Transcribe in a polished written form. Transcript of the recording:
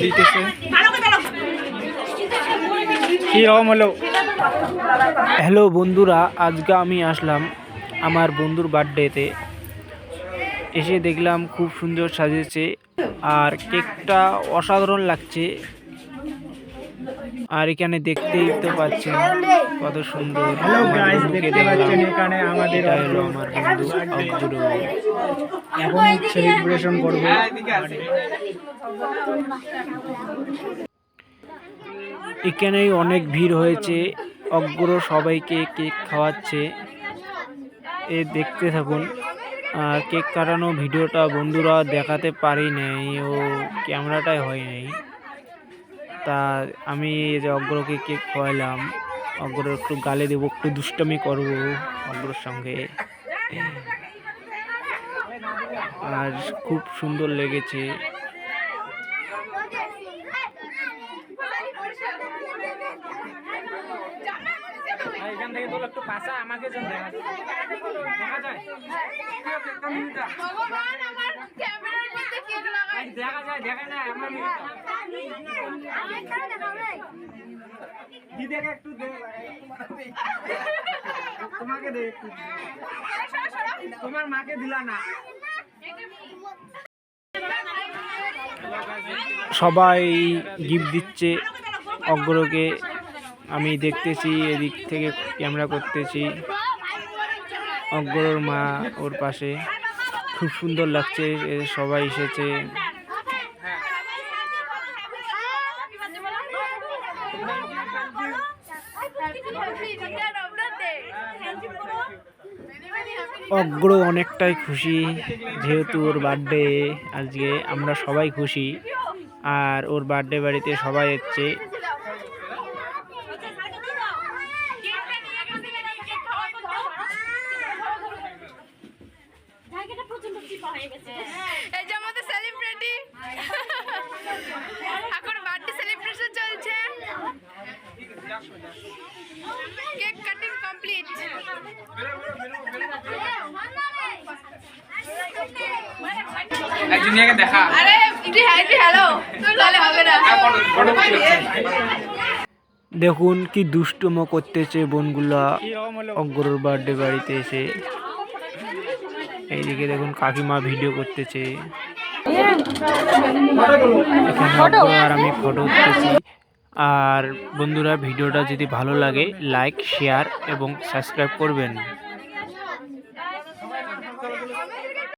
দিতেছে কিরকম হলো। হ্যালো বন্ধুরা, আজকে আমি আসলাম আমার বন্ধুর বার্থডেতে। এসে দেখলাম খুব সুন্দর সাজিয়েছে আর কেকটা অসাধারণ লাগছে। আর এখানে দেখতেই তো পাচ্ছেন কত সুন্দর। হ্যালো গাইস, দেখতে পাচ্ছেন এখানে আমাদের হলো আমার বন্ধু অগ্র। এখন সেলিব্রেশন করব। এখানেই অনেক ভিড় হয়েছে। অগ্র সবাইকে কেক খাওয়াচ্ছে, এ দেখতে থাকুন। আর কেক কাটানো ভিডিওটা বন্ধুরা দেখাতে পারি নাই, ও ক্যামেরাটাই হয় নাই। তা আমি এই যে অগ্রকে কেক খাওয়াইলাম, অগ্র একটু গালে দেবো, একটু দুষ্টামি করব অগ্রর সঙ্গে। আর খুব সুন্দর লেগেছে। এখান থেকে তোর একটু পাশা আমাকে যেন দেখা যায়, দেখা যায় আমার দিদাকে একটু তোমাকে দে, একটু তোমার মাকে দিলা না। সবাই গিফট দিচ্ছে অগ্রকে, আমি দেখতেছি এদিক থেকে ক্যামেরা করতেছি। অগ্রর মা ওর পাশে, খুব সুন্দর লাগছে, সবাই এসেছে। অগ্র অনেকটাই খুশি, যেহেতু ওর বার্থডে আজকে, আমরা সবাই খুশি। আর ওর বার্থডে বাড়িতে সবাই এসছে। এখন বার্থডে সেলিব্রেশন চলছে, কেক কাটিং কমপ্লিট। একজনকে দেখা, আরে একটু হ্যালো তাহলে হবে না। দেখুন কি দুষ্টুমো করতেছে বোনগুলা অগ্রর বার্থডে বাড়িতে এসে। এইদিকে দেখুন কাকিমা ভিডিও করতেছে, এখানে অগ্র আর আমি ফটো উঠতেছি। আর বন্ধুরা, ভিডিওটা যদি ভালো লাগে লাইক, শেয়ার এবং সাবস্ক্রাইব করবেন।